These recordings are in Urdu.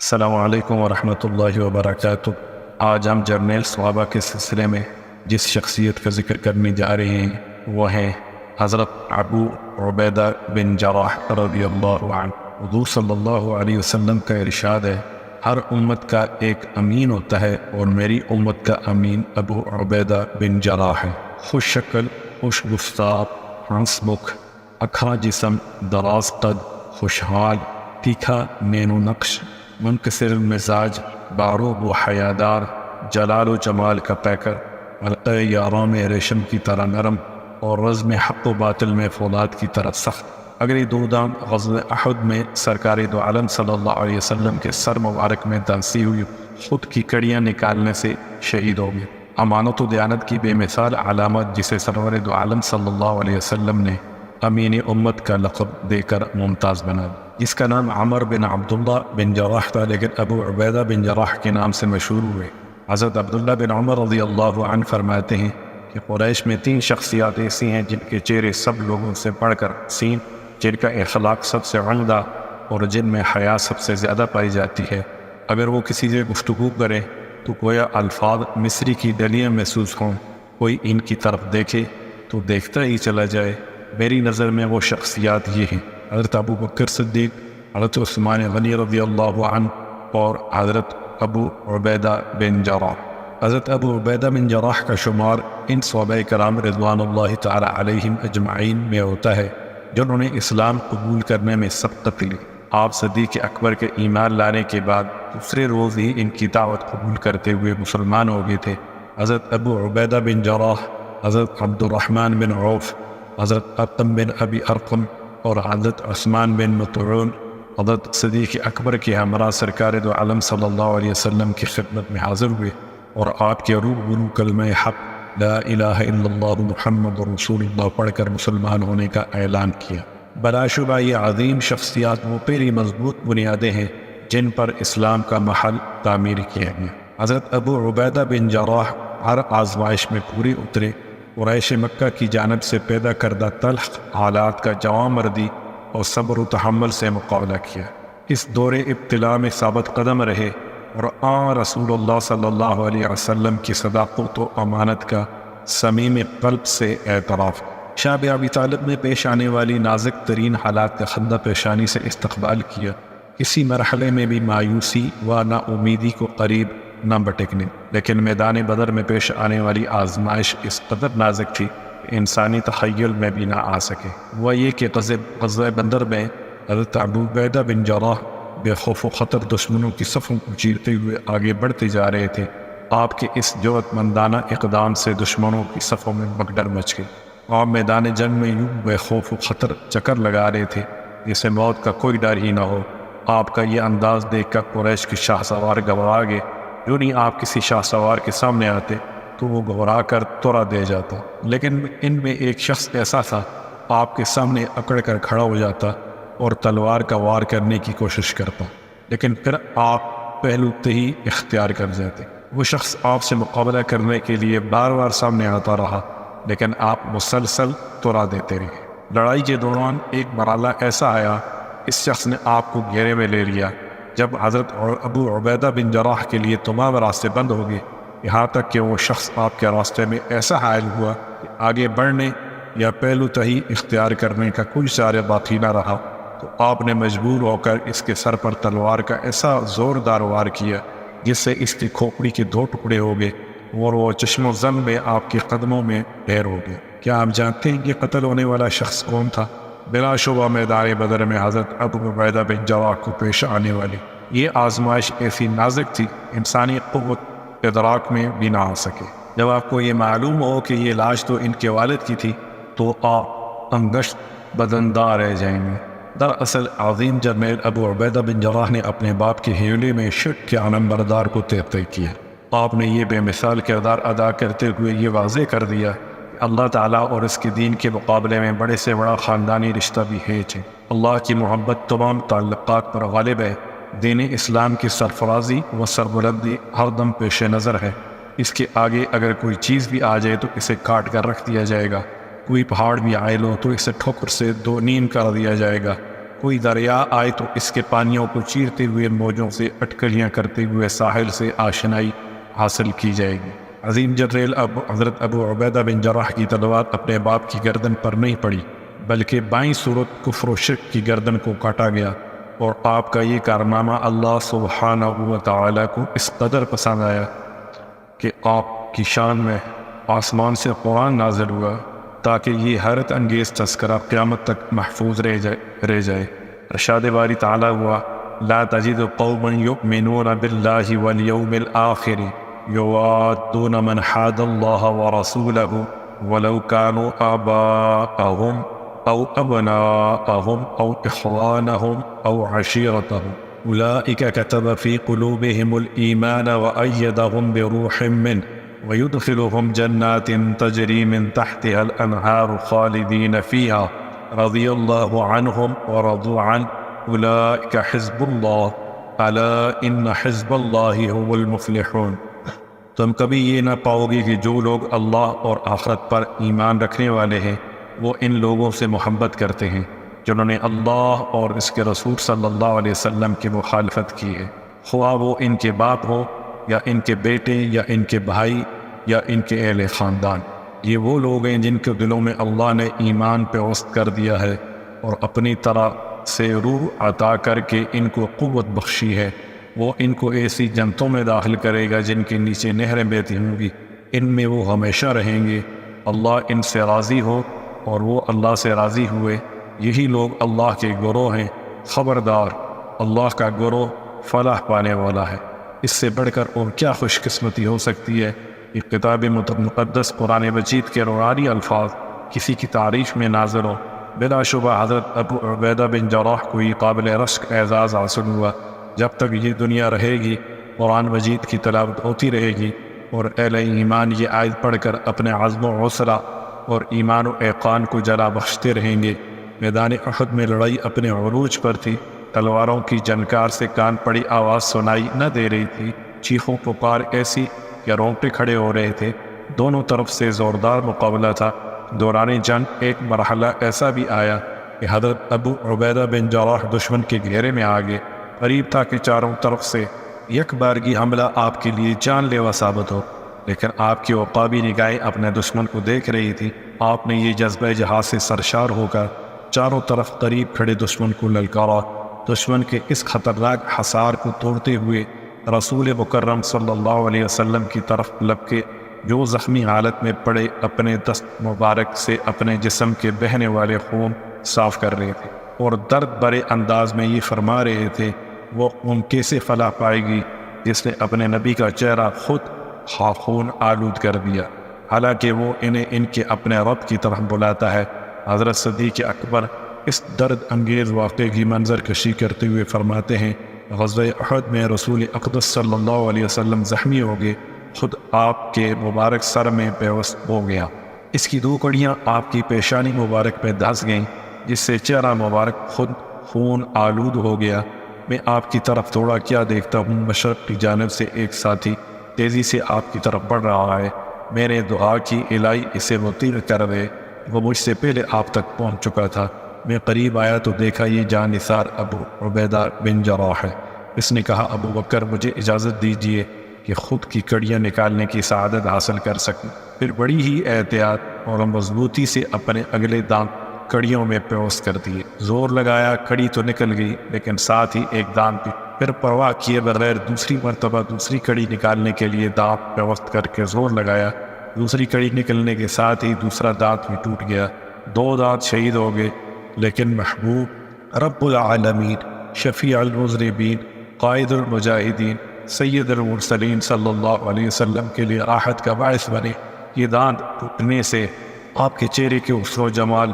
السلام علیکم ورحمۃ اللہ وبرکاتہ۔ آج ہم جرنیل صحابہ کے سلسلے میں جس شخصیت کا ذکر کرنے جا رہے ہیں وہ ہیں حضرت ابو عبیدہ بن جراح رضی اللہ عنہ۔ حضور صلی اللہ علیہ وسلم کا ارشاد ہے، ہر امت کا ایک امین ہوتا ہے اور میری امت کا امین ابو عبیدہ بن جراح ہے۔ خوش شکل، خوش گفتار، ہنس مکھ، اکھا جسم، دراز قد، خوشحال، تیکھا نین و نقش، منکسر مزاج، باروب و حیادار، جلال و جمال کا پیکر، حلقہ یارام ریشم کی طرح نرم اور رزم حق و باطل میں فولاد کی طرح سخت۔ اگر یہ دو دام غزوہ احد میں سرکار دو عالم صلی اللہ علیہ وسلم کے سر مبارک میں دنسی ہوئی خود کی کڑیاں نکالنے سے شہید ہو گئے۔ امانت و دیانت کی بے مثال علامت جسے سرور دو عالم صلی اللہ علیہ وسلم نے امین امت کا لقب دے کر ممتاز بنا، جس کا نام عمر بن عبداللہ بن جراح تھا لیکن ابو عبیدہ بن جراح کے نام سے مشہور ہوئے۔ حضرت عبداللہ بن عمر رضی اللہ عنہ فرماتے ہیں کہ قریش میں 3 شخصیات ایسی ہیں جن کے چہرے سب لوگوں سے بڑھ کر حسین، جن کا اخلاق سب سے عمدہ اور جن میں حیا سب سے زیادہ پائی جاتی ہے۔ اگر وہ کسی سے گفتگو کریں تو گویا الفاظ مصری کی ڈلیاں محسوس ہوں، کوئی ان کی طرف دیکھے تو دیکھتا ہی چلا جائے۔ میری نظر میں وہ شخصیات یہ ہیں: حضرت ابو بکر صدیق، حضرت عثمان غنی رضی اللہ عنہ اور حضرت ابو عبیدہ بن جراح۔ حضرت ابو عبیدہ بن جراح کا شمار ان صحابہ کرام رضوان اللہ تعالی علیہم اجمعین میں ہوتا ہے جنہوں نے اسلام قبول کرنے میں سبقت لی۔ آپ صدیق اکبر کے ایمان لانے کے بعد دوسرے روز ہی ان کی دعوت قبول کرتے ہوئے مسلمان ہو گئے تھے۔ حضرت ابو عبیدہ بن جراح، حضرت عبد الرحمن بن عوف، حضرت ارقم بن ابی ارقم اور حضرت عثمان بن مطعون حضرت صدیق اکبر کے ہمراہ سرکار دو عالم صلی اللہ علیہ وسلم کی خدمت میں حاضر ہوئے اور آپ کے روبرو کلمہ حق لا الہ الا اللہ محمد رسول اللہ پڑھ کر مسلمان ہونے کا اعلان کیا۔ بلا شبہ یہ عظیم شخصیات وہ پہلی مضبوط بنیادیں ہیں جن پر اسلام کا محل تعمیر کیا گیا۔ حضرت ابو عبیدہ بن جراح ہر آزمائش میں پوری اترے۔ قریش مکہ کی جانب سے پیدا کردہ تلخ حالات کا جواں مردی اور صبر و تحمل سے مقابلہ کیا۔ اس دور ابتلاء میں ثابت قدم رہے اور رسول اللہ صلی اللہ علیہ وسلم کی صداقت و امانت کا صمیم قلب سے اعتراف۔ شاب ابی طالب نے پیش آنے والی نازک ترین حالات کا خندہ پیشانی سے استقبال کیا۔ کسی مرحلے میں بھی مایوسی و نا امیدی کو قریب نہ بٹکنے، لیکن میدان بدر میں پیش آنے والی آزمائش اس قدر نازک تھی کہ انسانی تخیل میں بھی نہ آ سکے۔ وہ یہ کہ غزوہ بدر میں حضرت ابو عبیدہ بن جراح بے خوف و خطر دشمنوں کی صفوں کو چیرتے ہوئے آگے بڑھتے جا رہے تھے۔ آپ کے اس جرأت مندانہ اقدام سے دشمنوں کی صفوں میں بھگدڑ مچ گئی۔ آپ میدان جنگ میں یوں بے خوف و خطر چکر لگا رہے تھے جسے موت کا کوئی ڈر ہی نہ ہو۔ آپ کا یہ انداز دیکھ کر قریش کے شاہ سوار گھبرا گئے۔ جو نہیں آپ کسی شاہ سوار کے سامنے آتے تو وہ گھبرا کر توڑا دے جاتا، لیکن ان میں ایک شخص ایسا تھا آپ کے سامنے اکڑ کر کھڑا ہو جاتا اور تلوار کا وار کرنے کی کوشش کرتا، لیکن پھر آپ پہلو ہی اختیار کر جاتے۔ وہ شخص آپ سے مقابلہ کرنے کے لیے بار بار سامنے آتا رہا، لیکن آپ مسلسل توڑا دیتے رہے۔ لڑائی کے دوران ایک مرحلہ ایسا آیا، اس شخص نے آپ کو گھیرے میں لے لیا۔ جب حضرت ابو عبیدہ بن جراح کے لیے تمام راستے بند ہو گئے، یہاں تک کہ وہ شخص آپ کے راستے میں ایسا حائل ہوا کہ آگے بڑھنے یا پہلو تہی اختیار کرنے کا کوئی چارہ باقی نہ رہا، تو آپ نے مجبور ہو کر اس کے سر پر تلوار کا ایسا زوردار وار کیا جس سے اس کی کھوپڑی کے 2 ٹکڑے ہو گئے اور وہ چشم و زن میں آپ کے قدموں میں ڈھیر ہو گئے۔ کیا آپ جانتے ہیں کہ قتل ہونے والا شخص کون تھا؟ بلا شبہ میدان بدر میں حضرت ابو عبیدہ بن جراح کو پیش آنے والی یہ آزمائش ایسی نازک تھی انسانی قوت ادراک میں بھی نہ آ سکے۔ جب آپ کو یہ معلوم ہو کہ یہ لاش تو ان کے والد کی تھی تو آپ انگشت بدندار رہ جائیں گے۔ دراصل عظیم جرنیل ابو عبیدہ بن جراح نے اپنے باپ کے حوالے میں شرک کے علم بردار کو تیرتے کیا۔ آپ نے یہ بے مثال کردار ادا کرتے ہوئے یہ واضح کر دیا کہ اللہ تعالیٰ اور اس کے دین کے مقابلے میں بڑے سے بڑا خاندانی رشتہ بھی ہے۔ اللہ کی محبت تمام تعلقات پر غالب ہے۔ دین اسلام کی سرفرازی و سربلندی ہر دم پیش نظر ہے۔ اس کے آگے اگر کوئی چیز بھی آ جائے تو اسے کاٹ کر رکھ دیا جائے گا، کوئی پہاڑ بھی عائل ہو تو اسے ٹھوکر سے 2 نیم کر دیا جائے گا، کوئی دریا آئے تو اس کے پانیوں کو چیرتے ہوئے موجوں سے اٹکلیاں کرتے ہوئے ساحل سے آشنائی حاصل کی جائے گی۔ عظیم جرنیل حضرت ابو عبیدہ بن جراح کی تلوار اپنے باپ کی گردن پر نہیں پڑی، بلکہ بائیں صورت کفر و شرک کی گردن کو کاٹا گیا، اور آپ کا یہ کارنامہ اللہ سبحانہ و تعالیٰ کو اس قدر پسند آیا کہ آپ کی شان میں آسمان سے قرآن نازل ہوا تاکہ یہ حیرت انگیز تذکرہ قیامت تک محفوظ رہ جائے۔ ارشاد باری تعالیٰ ہوا، لا تجد قوما یؤمنون باللہ والیوم الآخر یوادون من حاد اللہ ورسولہ ولو كانوا آباءهم أو أبناءهم أو إخوانهم أو عشيرتهم أولئك كتب في قلوبهم الإيمان وأيدهم بروح منه ويدخلهم جنات تجري من تحتها الأنهار خالدين فيها رضي الله عنهم ورضوا عنه أولئك حزب الله ألا إن حزب الله هم المفلحون۔ تم کبھی یہ نہ پاؤ گے کہ جو لوگ اللہ اور آخرت پر ایمان رکھنے والے ہیں وہ ان لوگوں سے محبت کرتے ہیں جنہوں نے اللہ اور اس کے رسول صلی اللہ علیہ وسلم کی مخالفت کی ہے، خواہ وہ ان کے باپ ہو یا ان کے بیٹے یا ان کے بھائی یا ان کے اہل خاندان۔ یہ وہ لوگ ہیں جن کے دلوں میں اللہ نے ایمان پہ وسط کر دیا ہے اور اپنی طرح سے روح عطا کر کے ان کو قوت بخشی ہے۔ وہ ان کو ایسی جنتوں میں داخل کرے گا جن کے نیچے نہریں بہتی ہوں گی، ان میں وہ ہمیشہ رہیں گے۔ اللہ ان سے راضی ہو اور وہ اللہ سے راضی ہوئے، یہی لوگ اللہ کے گروہ ہیں۔ خبردار، اللہ کا گروہ فلاح پانے والا ہے۔ اس سے بڑھ کر اور کیا خوش قسمتی ہو سکتی ہے کہ کتاب مقدس قرآن مجید کے نورانی الفاظ کسی کی تعریف میں نازل ہو۔ بلا شبہ حضرت ابو عبیدہ بن جراح کو یہ قابل رشک اعزاز حاصل ہوا۔ جب تک یہ دنیا رہے گی قرآن مجید کی تلاوت ہوتی رہے گی اور اہل ایمان یہ آیت پڑھ کر اپنے عزم و حوصلہ اور ایمان و ایقان کو جلا بخشتے رہیں گے۔ میدان احد میں لڑائی اپنے عروج پر تھی، تلواروں کی جنکار سے کان پڑی آواز سنائی نہ دے رہی تھی، چیخوں پکار ایسی کہ رونگٹے کھڑے ہو رہے تھے۔ دونوں طرف سے زوردار مقابلہ تھا۔ دوران جنگ ایک مرحلہ ایسا بھی آیا کہ حضرت ابو عبیدہ بن جراح دشمن کے گھیرے میں آ گئے۔ قریب تھا کہ چاروں طرف سے یک بارگی حملہ آپ کے لیے جان لیوا ثابت ہو، لیکن آپ کی عقابی نگاہیں اپنے دشمن کو دیکھ رہی تھی۔ آپ نے یہ جذبہ جہاد سے سرشار ہو کر چاروں طرف قریب کھڑے دشمن کو للکارا۔ دشمن کے اس خطرناک حصار کو توڑتے ہوئے رسول مکرم صلی اللہ علیہ وسلم کی طرف لپکے، جو زخمی حالت میں پڑے اپنے دست مبارک سے اپنے جسم کے بہنے والے خون صاف کر رہے تھے اور درد بھرے انداز میں یہ فرما رہے تھے، وہ ان کیسے فلاح پائے گی جس نے اپنے نبی کا چہرہ خود خون آلود کر دیا، حالانکہ وہ انہیں ان کے اپنے رب کی طرف بلاتا ہے۔ حضرت صدیق اکبر اس درد انگیز واقعے کی منظر کشی کرتے ہوئے فرماتے ہیں، غزوہ احد میں رسول اقدس صلی اللہ علیہ وسلم زخمی ہو گئے، خود آپ کے مبارک سر میں پیوست ہو گیا، اس کی دو کڑیاں آپ کی پیشانی مبارک پہ دھس گئیں، جس سے چہرہ مبارک خود خون آلود ہو گیا۔ میں آپ کی طرف تھوڑا کیا دیکھتا ہوں، مشرق کی جانب سے ایک ساتھی تیزی سے آپ کی طرف بڑھ رہا ہے، میں نے دعا کی الہی اسے مطیع کر دے، وہ مجھ سے پہلے آپ تک پہنچ چکا تھا۔ میں قریب آیا تو دیکھا یہ جان نثار ابو عبیدہ بن جراح ہے۔ اس نے کہا، ابو بکر مجھے اجازت دیجیے کہ خود کی کڑیاں نکالنے کی سعادت حاصل کر سکوں۔ پھر بڑی ہی احتیاط اور مضبوطی سے اپنے اگلے دانت کڑیوں میں پیوست کر دیے، زور لگایا، کڑی تو نکل گئی لیکن ساتھ ہی ایک دانت بھی۔ پھر پرواہ کیے بغیر دوسری مرتبہ دوسری کڑی نکالنے کے لیے دانت پیوست کر کے زور لگایا، دوسری کڑی نکلنے کے ساتھ ہی دوسرا دانت بھی ٹوٹ گیا، دو دانت شہید ہو گئے۔ لیکن محبوب رب العالمین، شفیع المذنبین، قائد المجاہدین، سید المرسلین صلی اللہ علیہ وسلم کے لیے راحت کا باعث بنے۔ یہ دانت ٹوٹنے سے آپ کے چہرے کے حسن و جمال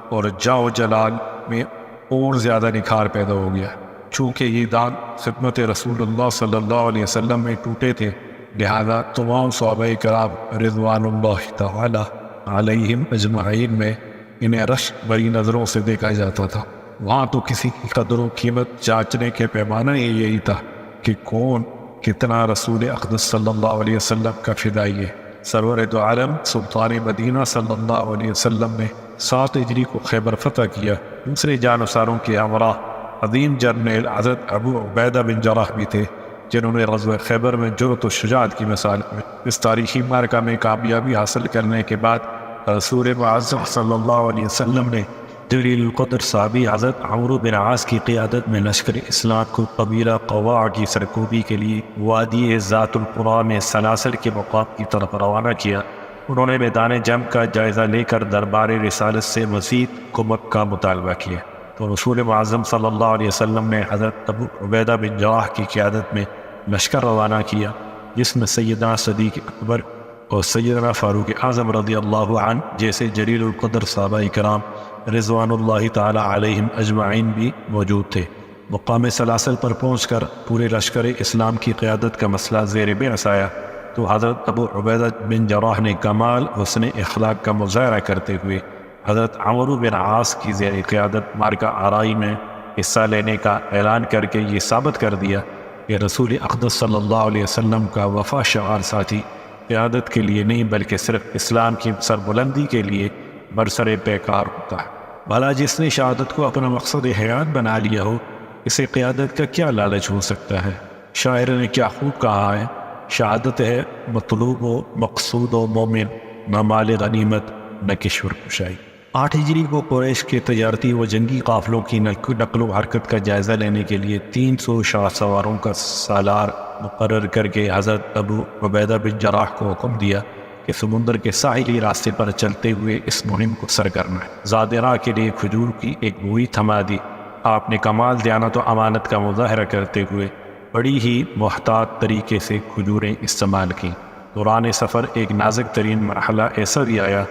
اور جاؤ جلال میں اور زیادہ نکھار پیدا ہو گیا۔ چونکہ یہ دانت خدمت رسول اللہ صلی اللہ علیہ وسلم میں ٹوٹے تھے، لہذا تمام صحابہ کرام رضوان اللہ تعالی علیہم اجمعین میں انہیں رشک بری نظروں سے دیکھا جاتا تھا۔ وہاں تو کسی کی قدر و قیمت جانچنے کے پیمانہ ہی یہی تھا کہ کون کتنا رسول اقدس صلی اللہ علیہ وسلم کا فدائی ہے۔ سرور دو عالم سلطان مدینہ صلی اللہ علیہ وسلم نے 7 ہجری کو خیبر فتح کیا۔ دوسرے جانصاروں کے ہمراہ عظیم جرنیل حضرت ابو عبیدہ بن جراح بھی تھے، جنہوں نے غزوہ خیبر میں جرأت و شجاعت کی مثال میں اس تاریخی معرکہ میں کامیابی حاصل کرنے کے بعد رسول معظم صلی اللہ علیہ وسلم نے جلیل القدر صحابی حضرت عمرو بن عاص کی قیادت میں لشکر اسلام کو قبیلہ قواع کی سرکوبی کے لیے وادی ذات القرا میں سلاسل کے مقام کی طرف روانہ کیا۔ انہوں نے میدان جنگ کا جائزہ لے کر دربار رسالت سے مزید کمک کا مطالبہ کیا، تو رسول معظم صلی اللہ علیہ وسلم نے حضرت ابو عبیدہ بن جراح کی قیادت میں لشکر روانہ کیا، جس میں سیدنا صدیق اکبر اور سیدنا فاروق اعظم رضی اللہ عنہ جیسے جلیل القدر صحابہ کرام رضوان اللہ تعالی علیہم اجمعین بھی موجود تھے۔ مقام سلاسل پر پہنچ کر پورے لشکر اسلام کی قیادت کا مسئلہ زیر بحث آیا، تو حضرت ابو عبیدہ بن جراح نے کمال حسن اخلاق کا مظاہرہ کرتے ہوئے حضرت عمرو بن عاص کی زیر قیادت معرکہ آرائی میں حصہ لینے کا اعلان کر کے یہ ثابت کر دیا کہ رسول اقدس صلی اللہ علیہ وسلم کا وفا شعار ساتھی قیادت کے لیے نہیں بلکہ صرف اسلام کی سربلندی کے لیے برسر پیکار ہوتا ہے۔ بھلا جس نے شہادت کو اپنا مقصد حیات بنا لیا ہو، اسے قیادت کا کیا لالچ ہو سکتا ہے؟ شاعر نے کیا خوب کہا ہے، شہادت ہے مطلوب و مقصود و مومن، نہ مال غنیمت نہ کشور کشائی۔ 8 ہجری کو قریش کے تجارتی و جنگی قافلوں کی نقل و حرکت کا جائزہ لینے کے لیے 300 شاہ سواروں کا سالار مقرر کر کے حضرت ابو عبیدہ بن جراح کو حکم دیا کہ سمندر کے ساحلی راستے پر چلتے ہوئے اس مہم کو سر کرنا ہے۔ زاد راہ کے لیے کھجور کی ایک بوئی تھما دی۔ آپ نے کمال دیانت و امانت کا مظاہرہ کرتے ہوئے بڑی ہی محتاط طریقے سے کھجوریں استعمال کیں۔ دوران سفر ایک نازک ترین مرحلہ ایسا بھی آیا،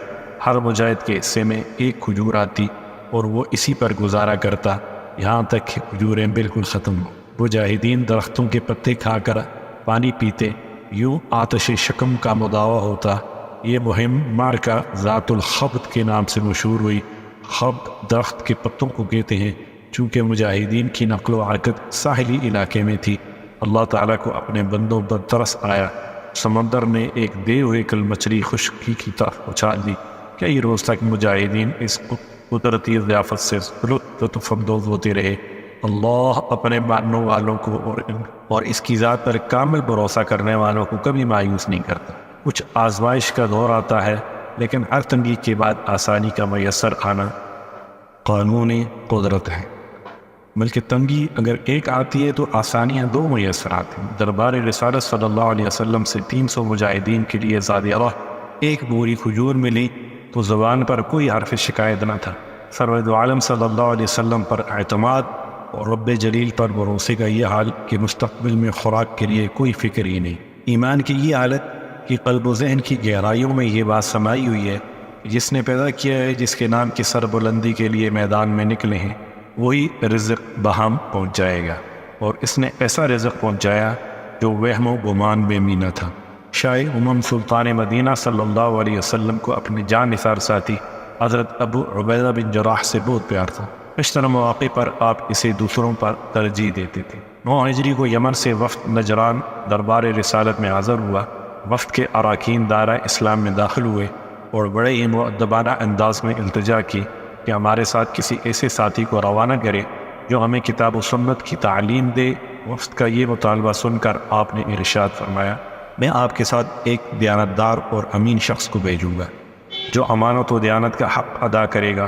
ہر مجاہد کے حصے میں ایک کھجور آتی اور وہ اسی پر گزارا کرتا یہاں تک کہ کھجوریں بالکل ختم ہوں۔ مجاہدین درختوں کے پتے کھا کر پانی پیتے، یوں آتش شکم کا مداوع ہوتا۔ یہ مہم معرکہ ذات الخبط کے نام سے مشہور ہوئی۔ خبط درخت کے پتوں کو کہتے ہیں۔ چونکہ مجاہدین کی نقل و حرکت ساحلی علاقے میں تھی، اللہ تعالیٰ کو اپنے بندوں پر ترس آیا۔ سمندر نے ایک دے ہوئے کل مچھلی خشکی کی طرف اچھال دی۔ کئی روز تک مجاہدین اس قدرتی ضیافت سے لطف اندوز ہوتے رہے۔ اللہ اپنے ماننے والوں کو اور اس کی ذات پر کامل بھروسہ کرنے والوں کو کبھی مایوس نہیں کرتا۔ کچھ آزمائش کا دور آتا ہے، لیکن ہر تنگی کے بعد آسانی کا میسر آنا قانون قدرت ہے۔ بلکہ تنگی اگر ایک آتی ہے تو آسانیاں 2 میسر آتی ہیں۔ دربار رسالت صلی اللہ علیہ وسلم سے 300 مجاہدین کے لیے زاد راہ ایک بوری کھجور ملی تو زبان پر کوئی حرف شکایت نہ تھا۔ سرور عالم صلی اللہ علیہ وسلم پر اعتماد اور رب جلیل پر بھروسے کا یہ حال کہ مستقبل میں خوراک کے لیے کوئی فکر ہی نہیں۔ ایمان کی یہ حالت کہ قلب و ذہن کی گہرائیوں میں یہ بات سمائی ہوئی ہے، جس نے پیدا کیا ہے، جس کے نام کی سربلندی کے لیے میدان میں نکلے ہیں، وہی رزق بہم پہنچ جائے گا۔ اور اس نے ایسا رزق پہنچایا جو وہم و گمان میں مینا تھا۔ شاہ امم سلطان مدینہ صلی اللہ علیہ وسلم کو اپنے جان نثار ساتھی حضرت ابو عبیدہ بن جراح سے بہت پیار تھا۔ بیشتر مواقع پر آپ اسے دوسروں پر ترجیح دیتے تھے۔ 9 ہجری کو یمن سے وفد نجران دربار رسالت میں حاضر ہوا۔ وفد کے اراکین دائرہ اسلام میں داخل ہوئے اور بڑے ہی مؤدبانہ انداز میں التجا کی کہ ہمارے ساتھ کسی ایسے ساتھی کو روانہ کرے جو ہمیں کتاب و سنت کی تعلیم دے۔ وفد کا یہ مطالبہ سن کر آپ نے ارشاد فرمایا، میں آپ کے ساتھ ایک دیانتدار اور امین شخص کو بھیجوں گا جو امانت و دیانت کا حق ادا کرے گا۔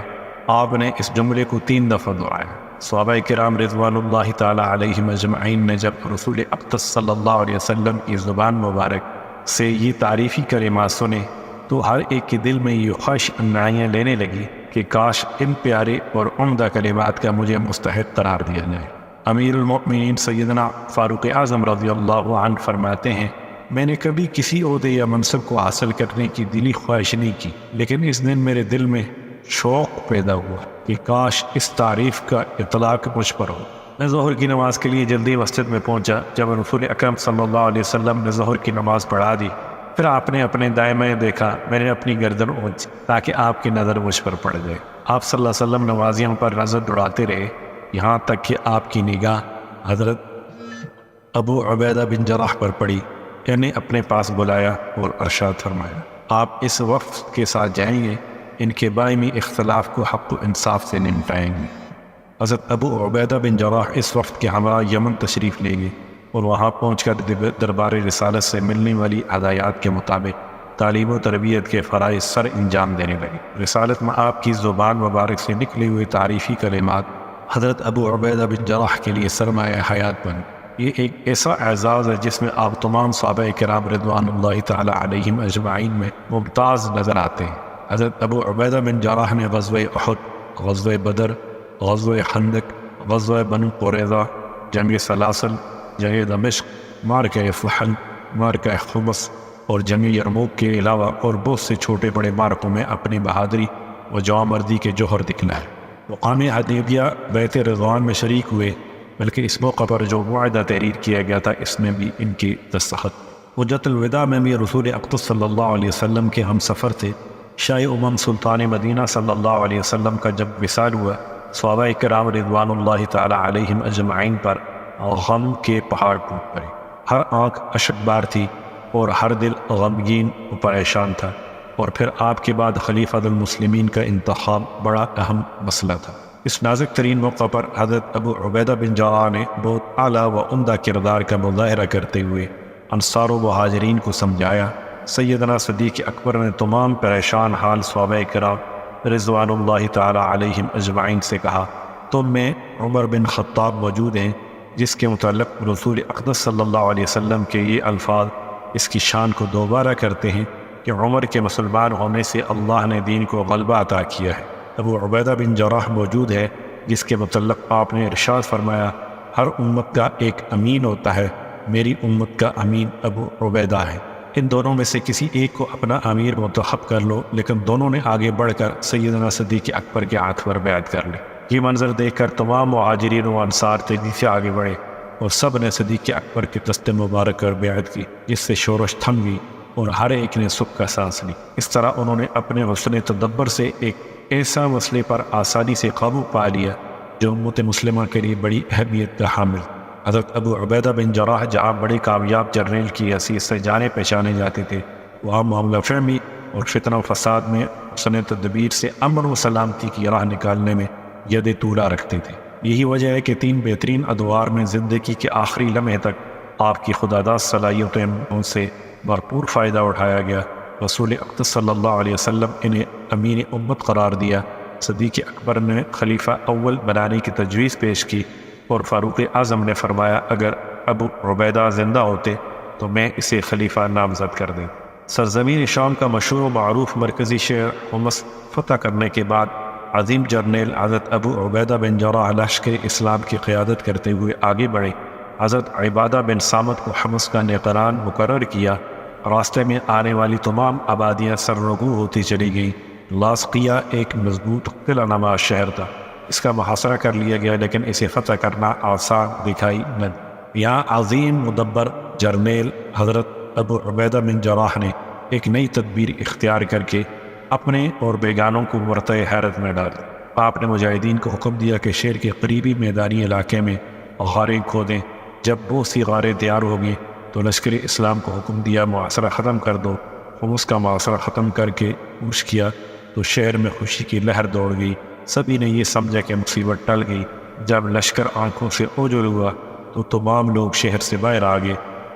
آپ نے اس جملے کو 3 دفعہ دہرایا۔ صحابہ کرام رضوان اللہ تعالی علیہم اجمعین نے جب رسول اقدس صلی اللہ علیہ وسلم کی زبان مبارک سے یہ تعریفی کلمات سنے تو ہر ایک کے دل میں یہ خواہش انائیاں لینے لگی کہ کاش ان پیارے اور عمدہ کلمات کا مجھے مستحق قرار دیا جائے۔ امیر المؤمنین سیدنا فاروق اعظم رضی اللہ عنہ فرماتے ہیں، میں نے کبھی کسی عہدے یا منصب کو حاصل کرنے کی دلی خواہش نہیں کی، لیکن اس دن میرے دل میں شوق پیدا ہوا کہ کاش اس تعریف کا اطلاق مجھ پر ہو۔ میں ظہر کی نماز کے لیے جلدی مسجد میں پہنچا۔ جب رسول اکرم صلی اللہ علیہ وسلم نے ظہر کی نماز پڑھا دی، پھر آپ نے اپنے دائیں دیکھا، میں نے اپنی گردن اونچی تاکہ آپ کی نظر مجھ پر پڑ جائے۔ آپ صلی اللہ علیہ وسلم نمازیوں پر نظر دوڑاتے رہے، یہاں تک کہ آپ کی نگاہ حضرت ابو عبیدہ بن جراح پر پڑی۔ یعنی اپنے پاس بلایا اور ارشاد فرمایا، آپ اس وفد کے ساتھ جائیں گے ان کے باہمی اختلاف کو حق و انصاف سے نمٹائیں گے۔ حضرت ابو عبیدہ بن جراح اس وقت کے ہمراہ یمن تشریف لے گئے اور وہاں پہنچ کر دربار رسالت سے ملنے والی ہدایات کے مطابق تعلیم و تربیت کے فرائض سر انجام دینے لگے۔ رسالت میں آپ کی زبان مبارک سے نکلے ہوئے تعریفی کلمات حضرت ابو عبیدہ بن جراح کے لیے سرمایہ حیات بنے۔ یہ ایک ایسا اعزاز ہے جس میں آپ تمام صحابہ کرام رضوان اللہ تعالی علیہم اجمعین میں ممتاز نظر آتے ہیں۔ حضرت ابو عبیدہ بن جراح نے غزوہ احد، غزوہ بدر، غزوہ خندق، غزوہ بنو قریظہ، جنگ سلاسل، جنگ دمشق، معرکہ فحل، معرکہ خمس اور جنگ یرموک کے علاوہ اور بہت سے چھوٹے بڑے معرکوں میں اپنی بہادری و جوانمردی کے جوہر دکھلائے۔ مقام حدیبیہ بیت رضوان میں شریک ہوئے، بلکہ اس موقع پر جو معاہدہ تحریر کیا گیا تھا اس میں بھی ان کی دستخط۔ حجۃ الوداع میں بھی رسول اقدس صلی اللہ علیہ وسلم کے ہم سفر تھے۔ شاہ امم سلطان مدینہ صلی اللہ علیہ وسلم کا جب وصال ہوا، صحابہ کرام رضوان اللہ تعالی علیہم اجمعین پر غم کے پہاڑ ٹوٹ پڑے۔ ہر آنکھ اشک بار تھی اور ہر دل غمگین و پریشان تھا، اور پھر آپ کے بعد خلیفہ المسلمین کا انتخاب بڑا اہم مسئلہ تھا۔ اس نازک ترین موقع پر حضرت ابو عبیدہ بن جراح نے بہت اعلیٰ و عمدہ کردار کا مظاہرہ کرتے ہوئے انصار و مہاجرین کو سمجھایا۔ سیدنا صدیق اکبر نے تمام پریشان حال صحابہ کرام رضوان اللہ تعالی علیہم اجمعین سے کہا، تم میں عمر بن خطاب موجود ہیں، جس کے متعلق رسول اقدس صلی اللہ علیہ وسلم کے یہ الفاظ اس کی شان کو دوبارہ کرتے ہیں کہ عمر کے مسلمان ہونے سے اللہ نے دین کو غلبہ عطا کیا ہے۔ ابو عبیدہ بن جراح موجود ہے، جس کے متعلق آپ نے ارشاد فرمایا، ہر امت کا ایک امین ہوتا ہے، میری امت کا امین ابو عبیدہ ہے۔ ان دونوں میں سے کسی ایک کو اپنا امیر منتخب کر لو، لیکن دونوں نے آگے بڑھ کر سیدنا صدیق اکبر کے ہاتھ پر بیعت کر لی۔ یہ منظر دیکھ کر تمام مہاجرین و انصار تیزی سے آگے بڑھے اور سب نے صدیق اکبر کے دست مبارک کر بیعت کی، جس سے شورش تھم گئی اور ہر ایک نے سکھ کا سانس لی۔ اس طرح انہوں نے اپنے حسن تدبر سے ایک ایسا مسئلے پر آسانی سے قابو پا لیا جو امت مسلمہ کے لیے بڑی اہمیت کا حامل۔ حضرت ابو عبیدہ بن جراح جہاں بڑے کامیاب جرنیل کی حیثیت سے جانے پہچانے جاتے تھے، وہاں معاملہ فہمی اور فتنہ و فساد میں حسن تدبیر سے امن و سلامتی کی راہ نکالنے میں ید طولہ رکھتے تھے۔ یہی وجہ ہے کہ 3 بہترین ادوار میں زندگی کے آخری لمحے تک آپ کی خداداد صلاحیتوں سے بھرپور فائدہ اٹھایا گیا۔ رسول اقدس صلی اللہ علیہ وسلم انہیں امین امت قرار دیا۔ صدیق اکبر نے خلیفہ اول بنانے کی تجویز پیش کی اور فاروق اعظم نے فرمایا، اگر ابو عبیدہ زندہ ہوتے تو میں اسے خلیفہ نامزد کر دیں۔ سرزمین شام کا مشہور و معروف مرکزی شہر حمص فتح کرنے کے بعد عظیم جرنیل حضرت ابو عبیدہ بن جراح لشکر اسلام کی قیادت کرتے ہوئے آگے بڑھے۔ حضرت عبادہ بن صامت کو حمص کا نگران مقرر کیا۔ راستے میں آنے والی تمام آبادیاں سرنگو ہوتی چلی گئیں۔ لاذقیہ ایک مضبوط قلعہ نما شہر تھا، اس کا محاصرہ کر لیا گیا، لیکن اسے فتح کرنا آسان دکھائی نہ دی۔ یہاں عظیم مدبر جرنیل حضرت ابو عبیدہ بن جراح نے ایک نئی تدبیر اختیار کر کے اپنے اور بیگانوں کو مرتع حیرت میں ڈال دیا۔ آپ نے مجاہدین کو حکم دیا کہ شہر کے قریبی میدانی علاقے میں غاریں کھودیں۔ جب بہت سی غاریں تیار ہو گئیں تو لشکر اسلام کو حکم دیا محاصرہ ختم کر دو۔ حمص کا محاصرہ ختم کر کے کوچ کیا تو شہر میں خوشی کی لہر دوڑ گئی۔ سبھی نے یہ سمجھا کہ مصیبت ٹل گئی۔ جب لشکر آنکھوں سے اوجھل ہوا تو تمام لوگ شہر سے باہر آ گئے۔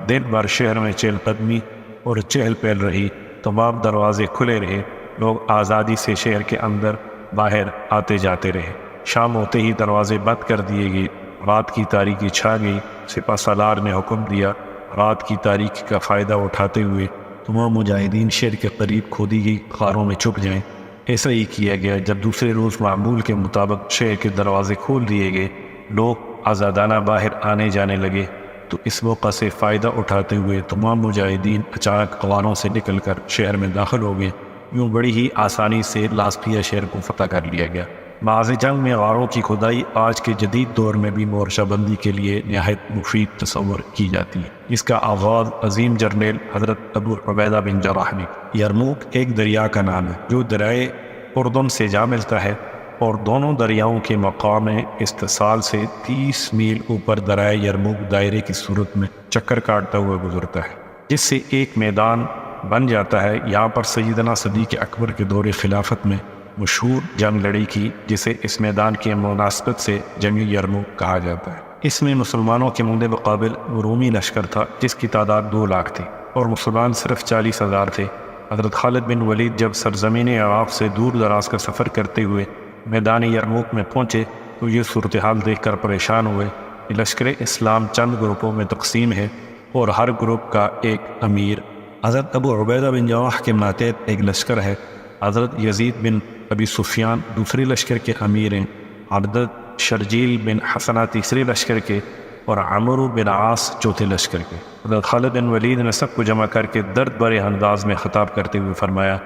دن بھر شہر میں چہل قدمی اور چہل پہل رہی، تمام دروازے کھلے رہے، لوگ آزادی سے شہر کے اندر باہر آتے جاتے رہے۔ شام ہوتے ہی دروازے بند کر دیے گئے، رات کی تاریکی چھا گئی۔ سپہ سالار نے حکم دیا رات کی تاریکی کا فائدہ اٹھاتے ہوئے تمام مجاہدین شہر کے قریب کھودی گئی غاروں میں چھپ جائیں۔ ایسا ہی کیا گیا۔ جب دوسرے روز معمول کے مطابق شہر کے دروازے کھول دیے گئے، لوگ آزادانہ باہر آنے جانے لگے، تو اس موقع سے فائدہ اٹھاتے ہوئے تمام مجاہدین اچانک غاروں سے نکل کر شہر میں داخل ہو گئے۔ یوں بڑی ہی آسانی سے لاذقیہ شہر کو فتح کر لیا گیا۔ معاذ جنگ میں غاروں کی کھدائی آج کے جدید دور میں بھی مورچہ بندی کے لیے نہایت مفید تصور کی جاتی ہے۔ اس کا آغاز عظیم جرنیل حضرت ابو عبیدہ بن جراح نے۔ یرموک ایک دریا کا نام ہے جو دریائے اردن سے جا ملتا ہے اور دونوں دریاؤں کے مقام اتصال سے 30 میل اوپر دریائے یرموک دائرے کی صورت میں چکر کاٹتا ہوا گزرتا ہے، جس سے ایک میدان بن جاتا ہے۔ یہاں پر سیدنا صدیق اکبر کے دور خلافت میں مشہور جنگ لڑی کی، جسے اس میدان کی مناسبت سے جنگ یرموک کہا جاتا ہے۔ اس میں مسلمانوں کے مد مقابل رومی لشکر تھا جس کی تعداد 2 لاکھ تھی اور مسلمان صرف 40,000 تھے۔ حضرت خالد بن ولید جب سرزمین عراق سے دور دراز کا سفر کرتے ہوئے میدان یرموک میں پہنچے تو یہ صورتحال دیکھ کر پریشان ہوئے کہ لشکر اسلام چند گروپوں میں تقسیم ہے اور ہر گروپ کا ایک امیر۔ حضرت ابو عبیدہ بن جراح کے ماتحت ایک لشکر ہے، حضرت یزید بن ابی سفیان دوسری لشکر کے امیر ہیں، حضرت شرجیل بن حسنہ تیسری لشکر کے اور عمرو بن عاص چوتھے لشکر کے۔ حضرت خالد بن ولید نے سب کو جمع کر کے درد بھرے انداز میں خطاب کرتے ہوئے فرمایا،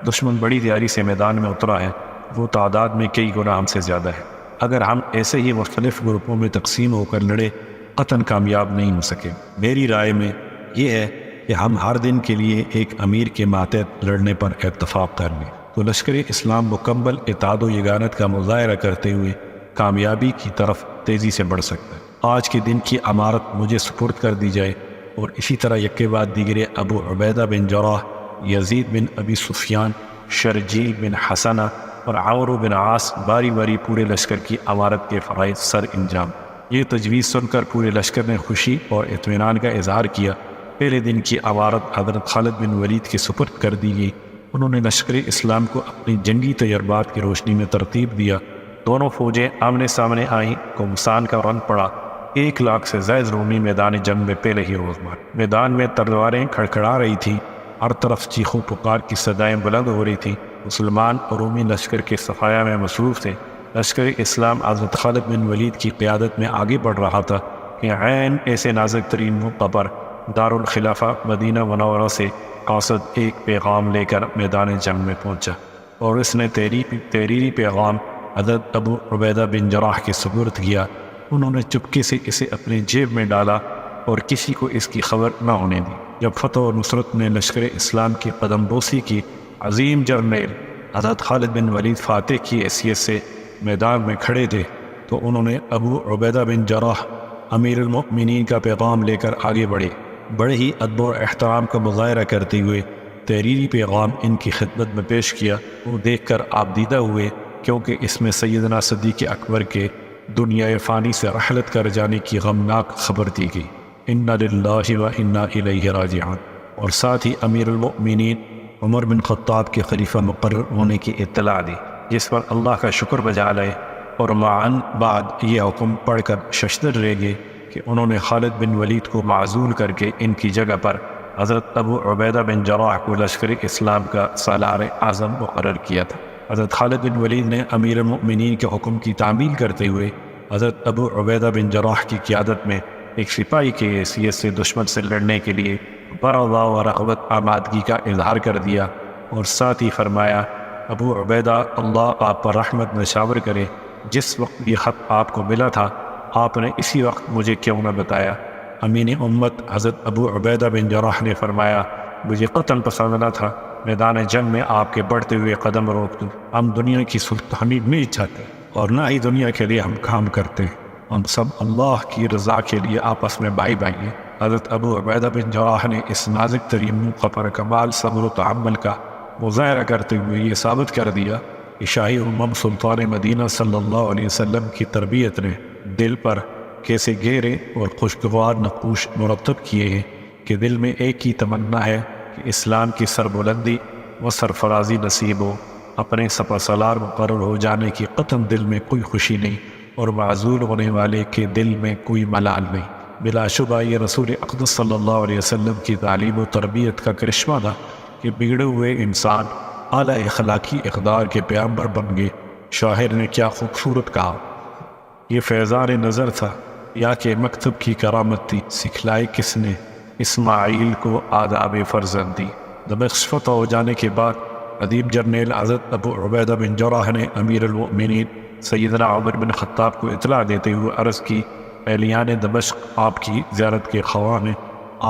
دشمن بڑی تیاری سے میدان میں اترا ہے، وہ تعداد میں کئی گنا ہم سے زیادہ ہے۔ اگر ہم ایسے ہی مختلف گروپوں میں تقسیم ہو کر لڑے قطعاً کامیاب نہیں ہو سکے۔ میری رائے میں یہ ہے کہ ہم ہر دن کے لیے ایک امیر کے ماتحت لڑنے پر اتفاق کر لیں تو لشکر اسلام مکمل اتحاد و یگانت کا مظاہرہ کرتے ہوئے کامیابی کی طرف تیزی سے بڑھ سکتا ہے۔ آج کے دن کی امارت مجھے سپرد کر دی جائے اور اسی طرح یکے بعد دیگرے ابو عبیدہ بن جراح، یزید بن ابی سفیان، شرجیل بن حسنہ اور عمرو بن عاص باری باری پورے لشکر کی امارت کے فرائض سر انجام۔ یہ تجویز سن کر پورے لشکر نے خوشی اور اطمینان کا اظہار کیا۔ پہلے دن کی امارت حضرت خالد بن ولید کے سپرد کر دی گئی۔ انہوں نے لشکر اسلام کو اپنی جنگی تجربات کی روشنی میں ترتیب دیا۔ دونوں فوجیں آمنے سامنے آئیں، گھمسان کا رن پڑا۔ 1 لاکھ سے زائد رومی میدان جنگ میں پہلے ہی روز مارے۔ میدان میں تلواریں کھڑکھڑا رہی تھیں، ہر طرف چیخوں پکار کی صدائیں بلند ہو رہی تھیں۔ مسلمان اور رومی لشکر کے صفایا میں مصروف تھے۔ لشکر اسلام حضرت خالد بن ولید کی قیادت میں آگے بڑھ رہا تھا کہ عین ایسے نازک ترین موقع پر دارالخلافہ مدینہ منورہ سے قاصد ایک پیغام لے کر میدان جنگ میں پہنچا اور اس نے تحریری پیغام حضرت ابو عبیدہ بن جراح کے سپرد کیا۔ انہوں نے چپکے سے اسے اپنے جیب میں ڈالا اور کسی کو اس کی خبر نہ ہونے دی۔ جب فتح و نصرت نے لشکر اسلام کی قدم بوسی کی، عظیم جرنیل حضرت خالد بن ولید فاتح کی حیثیت سے میدان میں کھڑے تھے تو انہوں نے ابو عبیدہ بن جراح امیر المؤمنین کا پیغام لے کر آگے بڑھے۔ بڑے ہی ادب و احترام کا مظاہرہ کرتے ہوئے تحریری پیغام ان کی خدمت میں پیش کیا۔ وہ دیکھ کر آپ دیدہ ہوئے کیونکہ اس میں سیدنا صدیق اکبر کے دنیا فانی سے رحلت کر جانے کی غمناک خبر دی گئی، انا للہ و انا الیہ راجعون، اور ساتھ ہی امیر المؤمنین عمر بن خطاب کے خلیفہ مقرر ہونے کی اطلاع دی، جس پر اللہ کا شکر بجا لائے اور معاً بعد یہ حکم پڑھ کر ششدر رہ گئے کہ انہوں نے خالد بن ولید کو معزول کر کے ان کی جگہ پر حضرت ابو عبیدہ بن جراح کو لشکر اسلام کا سالار اعظم مقرر کیا تھا۔ حضرت خالد بن ولید نے امیر المؤمنین کے حکم کی تعمیل کرتے ہوئے حضرت ابو عبیدہ بن جراح کی قیادت میں ایک سپاہی کی حیثیت سے دشمن سے لڑنے کے لیے برغبہ و رغبت آمادگی کا اظہار کر دیا اور ساتھ ہی فرمایا، ابو عبیدہ اللہ آپ پر رحمت نشاور کرے، جس وقت یہ خط آپ کو ملا تھا آپ نے اسی وقت مجھے کیوں نہ بتایا؟ امین امت حضرت ابو عبیدہ بن جراح نے فرمایا، مجھے قطعاً پسند نہ تھا میدان جنگ میں آپ کے بڑھتے ہوئے قدم روک دوں۔ ہم دنیا کی سلطانی نہیں چاہتے اور نہ ہی دنیا کے لیے ہم کام کرتے ہیں، ہم سب اللہ کی رضا کے لیے آپس میں بھائی بھائی ہیں۔ حضرت ابو عبیدہ بن جراح نے اس نازک ترین موقع پر کمال صبر و تحمل کا مظاہرہ کرتے ہوئے یہ ثابت کر دیا کہ شاہی امم سلطان مدینہ صلی اللہ علیہ وسلم کی تربیت نے دل پر کیسے گہرے اور خوشگوار نقوش مرتب کیے ہیں کہ دل میں ایک ہی تمنا ہے کہ اسلام کی سربلندی و سرفرازی نصیب ہو۔ اپنے سپہ سالار مقرر ہو جانے کی قطعاً دل میں کوئی خوشی نہیں اور معزول ہونے والے کے دل میں کوئی ملال نہیں۔ بلا شبہ یہ رسول اقدس صلی اللہ علیہ وسلم کی تعلیم و تربیت کا کرشمہ تھا کہ بگڑے ہوئے انسان اعلیٰ اخلاقی اقدار کے پیغمبر بن گئے۔ شاعر نے کیا خوبصورت کہا، یہ فیضان نظر تھا یا کہ مکتب کی کرامت تھی، سکھلائے کس نے اسماعیل کو آداب فرزندی۔ دمشق فتح ہو جانے کے بعد ادیب جرنیل حضرت ابو عبیدہ بن جراح نے امیر المؤمنین سیدنا عمر بن خطاب کو اطلاع دیتے ہوئے عرض کی، اہلیان دمشق آپ کی زیارت کے خواہاں ہیں،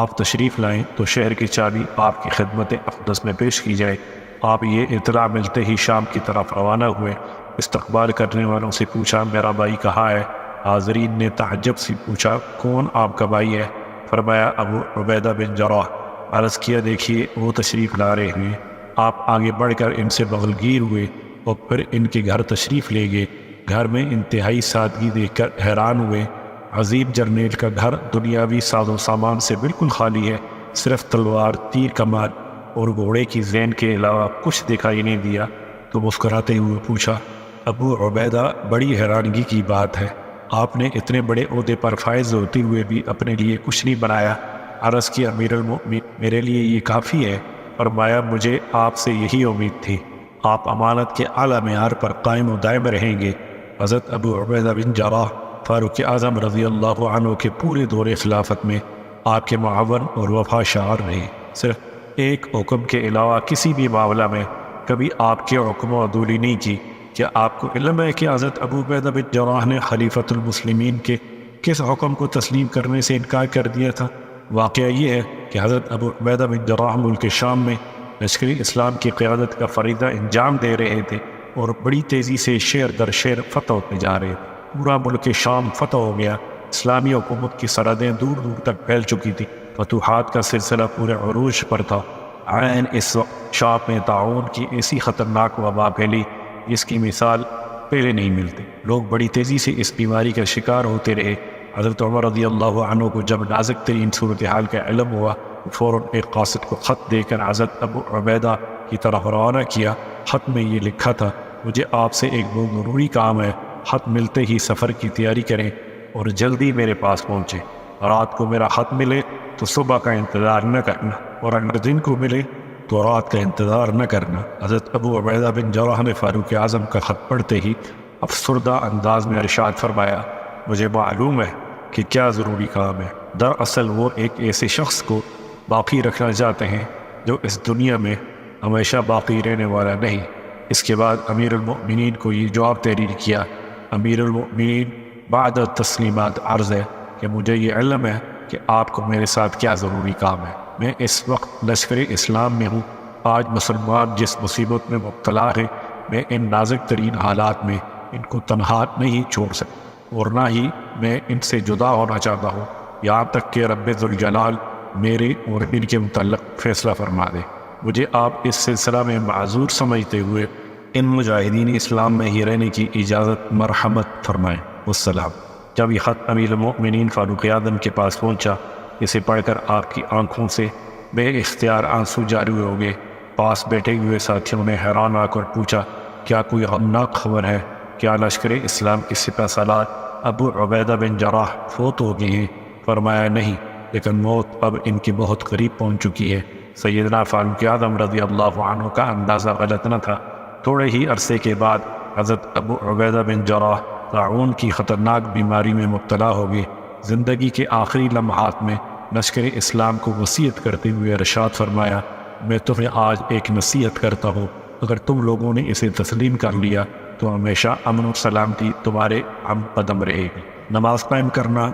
آپ تشریف لائیں تو شہر کی چابی آپ کی خدمت اقدس میں پیش کی جائے۔ آپ یہ اطلاع ملتے ہی شام کی طرف روانہ ہوئے۔ استقبال کرنے والوں سے پوچھا، میرا بھائی کہاں ہے؟ حاضرین نے تعجب سے پوچھا، کون آپ کا بھائی ہے؟ فرمایا، ابو عبیدہ بن جراح۔ عرض کیا دیکھیے وہ تشریف لا رہے ہیں۔ آپ آگے بڑھ کر ان سے بغلگیر ہوئے اور پھر ان کے گھر تشریف لے گئے۔ گھر میں انتہائی سادگی دیکھ کر حیران ہوئے۔ عظیم جرنیل کا گھر دنیاوی ساز و سامان سے بالکل خالی ہے، صرف تلوار، تیر کمان اور گھوڑے کی زین کے علاوہ کچھ دکھائی نہیں دیا۔ تو مسکراتے ہوئے پوچھا، ابو عبیدہ بڑی حیرانگی کی بات ہے، آپ نے اتنے بڑے عہدے پر فائز ہوتے ہوئے بھی اپنے لیے کچھ نہیں بنایا۔ عرض کیا امیر المؤمنین میرے لیے یہ کافی ہے۔ فرمایا مجھے آپ سے یہی امید تھی، آپ امانت کے اعلیٰ معیار پر قائم و دائم رہیں گے۔ حضرت ابو عبیدہ بن جراح فاروق اعظم رضی اللہ عنہ کے پورے دور خلافت میں آپ کے معاون اور وفا شعار رہے۔ صرف ایک حکم کے علاوہ کسی بھی معاملہ میں کبھی آپ کے حکم و عدولی نہیں کی۔ کیا آپ کو علم ہے کہ حضرت ابو عبیدہ بن جراح نے خلیفۃ المسلمین کے کس حکم کو تسلیم کرنے سے انکار کر دیا تھا؟ واقعہ یہ ہے کہ حضرت ابو عبیدہ بن جراح ملک شام میں لشکری اسلام کی قیادت کا فریضہ انجام دے رہے تھے اور بڑی تیزی سے شہر در شہر فتح ہوتے جا رہے تھے۔ پورا ملک شام فتح ہو گیا، اسلامی حکومت کی سرحدیں دور دور تک پھیل چکی تھی، فتوحات کا سلسلہ پورے عروج پر تھا۔ عین اس وقت شام میں طاعون کی ایسی خطرناک وبا پھیلی جس کی مثال پہلے نہیں ملتی۔ لوگ بڑی تیزی سے اس بیماری کا شکار ہوتے رہے۔ حضرت عمر رضی اللہ عنہ کو جب نازک ترین صورتحال کا علم ہوا، فوراً ایک قاصد کو خط دے کر حضرت ابو عبیدہ کی طرف روانہ کیا۔ خط میں یہ لکھا تھا، مجھے آپ سے ایک بہت ضروری کام ہے، خط ملتے ہی سفر کی تیاری کریں اور جلدی میرے پاس پہنچیں۔ رات کو میرا خط ملے تو صبح کا انتظار نہ کرنا، اور اگر دن کو ملے تو رات کا انتظار نہ کرنا۔ حضرت ابو عبیدہ بن جراح نے فاروق اعظم کا خط پڑھتے ہی افسردہ انداز میں ارشاد فرمایا، مجھے معلوم ہے کہ کیا ضروری کام ہے۔ دراصل وہ ایک ایسے شخص کو باقی رکھنا چاہتے ہیں جو اس دنیا میں ہمیشہ باقی رہنے والا نہیں۔ اس کے بعد امیر المؤمنین کو یہ جواب تحریر کیا، امیر المؤمنین بعد تسلیمات عرض ہے کہ مجھے یہ علم ہے کہ آپ کو میرے ساتھ کیا ضروری کام ہے۔ میں اس وقت لشکر اسلام میں ہوں۔ آج مسلمان جس مصیبت میں مبتلا ہے، میں ان نازک ترین حالات میں ان کو تنہا نہیں چھوڑ سکتا، اور نہ ہی میں ان سے جدا ہونا چاہتا ہوں، یہاں تک کہ رب ذوالجلال میرے اور ان کے متعلق فیصلہ فرما دے۔ مجھے آپ اس سلسلہ میں معذور سمجھتے ہوئے ان مجاہدین اسلام میں ہی رہنے کی اجازت مرحمت فرمائیں۔ والسلام۔ جب یہ خط امیر المؤمنین فاروق اعظم کے پاس پہنچا، اسے پڑھ کر آپ کی آنکھوں سے بے اختیار آنسو جاری ہو گئے۔ پاس بیٹھے ہوئے ساتھیوں نے حیران آ کر پوچھا، کیا کوئی غمناک خبر ہے؟ کیا لشکر اسلام کے سپہ سالار ابو عبیدہ بن جراح فوت ہو گئے ہیں؟ فرمایا نہیں، لیکن موت اب ان کے بہت قریب پہنچ چکی ہے۔ سیدنا فاروق اعظم رضی اللہ عنہ کا اندازہ غلط نہ تھا۔ تھوڑے ہی عرصے کے بعد حضرت ابو عبیدہ بن جراح طاعون کی خطرناک بیماری میں مبتلا ہو گئے۔ زندگی کے آخری لمحات میں لشکر اسلام کو وصیت کرتے ہوئے ارشاد فرمایا، میں تمہیں آج ایک نصیحت کرتا ہوں، اگر تم لوگوں نے اسے تسلیم کر لیا تو ہمیشہ امن و سلامتی تمہارے ہم قدم رہے گی۔ نماز قائم کرنا،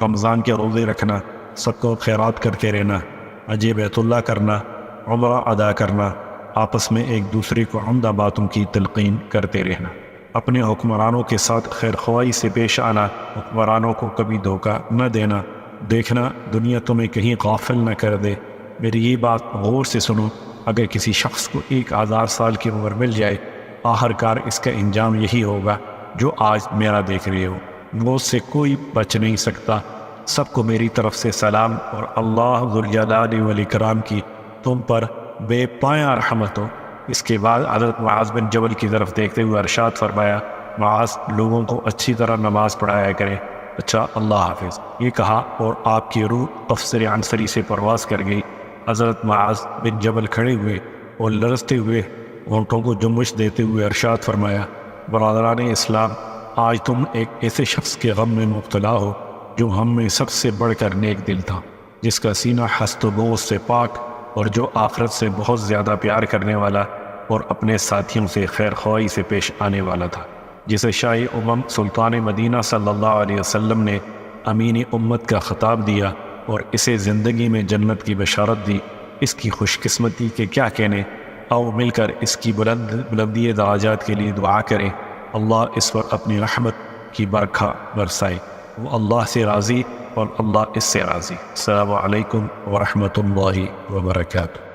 رمضان کے روزے رکھنا، صدقہ و خیرات کرتے رہنا، حج بیت اللہ کرنا، عمرہ ادا کرنا، آپس میں ایک دوسرے کو عمدہ باتوں کی تلقین کرتے رہنا، اپنے حکمرانوں کے ساتھ خیر خواہی سے پیش آنا، حکمرانوں کو کبھی دھوکہ نہ دینا، دیکھنا دنیا تمہیں کہیں غافل نہ کر دے۔ میری یہ بات غور سے سنو، اگر کسی شخص کو 1000 سال کی عمر مل جائے، آخرکار اس کا انجام یہی ہوگا جو آج میرا دیکھ رہے ہو۔ موت سے کوئی بچ نہیں سکتا۔ سب کو میری طرف سے سلام، اور اللہ ذوالجلال والاکرام کی تم پر بے پایاں رحمت ہو۔ اس کے بعد حضرت معاذ بن جبل کی طرف دیکھتے ہوئے ارشاد فرمایا، معاذ لوگوں کو اچھی طرح نماز پڑھایا کرے۔ اچھا، اللہ حافظ، یہ کہا اور آپ کی روح قفصر عنصری سے پرواز کر گئی۔ حضرت معاذ بن جبل کھڑے ہوئے اور لرزتے ہوئے ہونٹوں کو جنبش دیتے ہوئے ارشاد فرمایا، برادران اسلام، آج تم ایک ایسے شخص کے غم میں مبتلا ہو جو ہم میں سب سے بڑھ کر نیک دل تھا، جس کا سینہ حسد و بغض سے پاک، اور جو آخرت سے بہت زیادہ پیار کرنے والا اور اپنے ساتھیوں سے خیر خواہی سے پیش آنے والا تھا، جسے شاہی امم سلطان مدینہ صلی اللہ علیہ وسلم نے امین امت کا خطاب دیا اور اسے زندگی میں جنت کی بشارت دی۔ اس کی خوش قسمتی کے کیا کہنے، آؤ مل کر اس کی بلندی درجات کے لیے دعا کریں۔ اللہ اس پر اپنی رحمت کی برکھا برسائے۔ وہ اللہ سے راضی اور اللہ اس سے راضی۔ السلام علیکم ورحمۃ اللہ وبرکاتہ۔